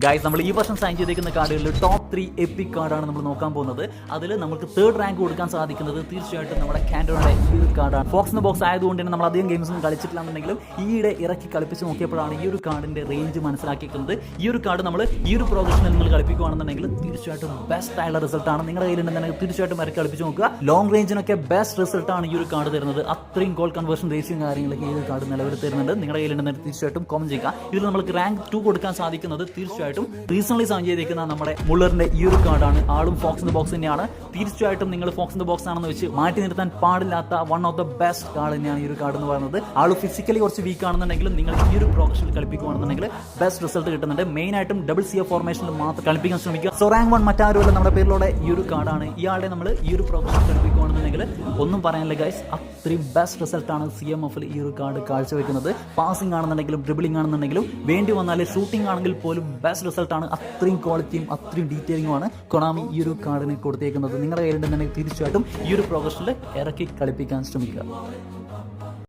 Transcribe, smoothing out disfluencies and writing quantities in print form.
Guys, നമ്മൾ ഈ വർഷം സൈൻ ചെയ്തേക്കുന്ന കാർഡുകളിൽ ടോപ്പ് 3 എപ്പിക് കാർഡാണ് നമ്മൾ നോക്കാൻ പോകുന്നത്. അതിൽ നമുക്ക് 3rd റാങ്ക് കൊടുക്കാൻ സാധിക്കുന്നത് തീർച്ചയായിട്ടും നമ്മുടെ കാൻഡോയുടെ ഈ ഒരു കാർഡാണ്. ഫോക്സ് ഇൻ ദ ബോക്സ് ആയതുകൊണ്ട് തന്നെ നമ്മൾ അധികം ഗെയിംസൊന്നും കളിച്ചിട്ടില്ലാന്നുണ്ടെങ്കിലും ഈയിടെ ഇറക്കി കളിപ്പിച്ച് നോക്കിയപ്പോഴാണ് ഈ ഒരു കാർഡിന്റെ റേഞ്ച് മനസ്സിലാക്കിയിരിക്കുന്നത്. ഈ ഒരു കാർഡ് നമ്മൾ ഈ ഒരു പ്രോഗ്രഷനിൽ നിങ്ങൾ കളിപ്പിക്കുകയാണെന്നുണ്ടെങ്കിൽ തീർച്ചയായിട്ടും ബെസ്റ്റ് ആയുള്ള റിസൾട്ടാണ്. നിങ്ങളുടെ കയ്യിലുണ്ടെങ്കിൽ തീർച്ചയായിട്ടും ഇറക്കി കളിപ്പിച്ച് നോക്കുക. ലോങ് റേഞ്ചിനൊക്കെ ബെസ്റ്റ് റിസൾട്ടാണ് ഈ ഒരു കാർഡ് തരുന്നത്. അത്രയും ഗോൾ കൺവേർഷൻ റേഷ്യും കാര്യങ്ങളൊക്കെ ഈ ഒരു കാർഡ് നിലവിൽ തരുന്നുണ്ട്. നിങ്ങളുടെ കയ്യിലുണ്ടെങ്കിൽ തീർച്ചയായിട്ടും കോമന്റ് ചെയ്യുക. ഇതിൽ നമുക്ക് റാങ്ക് 2 കൊടുക്കാൻ സാധിക്കുന്നത് തീർച്ചയായിട്ടും റീസൺലി സൈൻ ചെയ്തിരിക്കുന്ന നമ്മുടെ മുള്ളറിന്റെ ഈ ഒരു കാർഡാണ്. ആളും ഫോക്സ് ഇൻ ദ ബോക്സ് തന്നെയാണ്. തീർച്ചയായിട്ടും നിങ്ങൾ ഫോക്സ് ഇൻ ദ ബോക്സ് ആണെന്ന് വെച്ച് മാറ്റി നിർത്താൻ പാടില്ലാത്ത one of the best card തന്നെയാണ് ഈ ഒരു കാർഡ് എന്ന് പറയുന്നത്. ആൾ ഫിസിക്കലി കുറച്ച് വീക്ക് ആണെന്നുണ്ടെങ്കിലും നിങ്ങൾ ഈ ഒരു പ്രോഗ്രഷനിൽ കളിപ്പിക്കുകയാണെന്നുണ്ടെങ്കിൽ ബെസ്റ്റ് റിസൾട്ട് കിട്ടുന്നുണ്ട്. മെയിൻ ആയിട്ടും ഡബിൾ CF ഫോർമേഷനിൽ മാത്രം കളിപ്പിക്കാൻ ശ്രമിക്കുക. സോ റാങ്ക് 1 മറ്റാരുമല്ല, നമ്മുടെ പേരിലൂടെ ഈ ഒരു കാർഡാണ്. ഇയാളെ നമ്മൾ ഈ ഒരു പ്രോഗ്രഷനിൽ കളിപ്പിക്കുകയാണെന്നുണ്ടെങ്കിൽ ഒന്നും പറയാനില്ല ഗൈസ്, അത്രയും ബെസ്റ്റ് റിസൾട്ടാണ് CMFൽ ഈ ഒരു കാർഡ് കാഴ്ചവെക്കുന്നത്. പാസിംഗ് ആണെന്നുണ്ടെങ്കിലും ഡ്രിബിളിംഗ് ആണെന്നുണ്ടെങ്കിലും വേണ്ടി വന്നാൽ ഷൂട്ടിംഗ് ആണെങ്കിൽ പോലും ബെസ്റ്റ് റിസൾട്ടാണ്. അത്രയും ക്വാളിറ്റിയും അത്രയും ഡീറ്റെയിലിംഗുമാണ് കൊണാമി ഈ ഒരു കാർഡിന് കൊടുത്തേക്കുന്നത്. നിങ്ങളുടെ കയ്യിലുണ്ടെന്നുണ്ടെങ്കിൽ തീർച്ചയായിട്ടും ഈ ഒരു പ്രോഗ്രഷനിൽ ഇറക്കി കളിപ്പിക്കാൻ ശ്രമിക്കുക.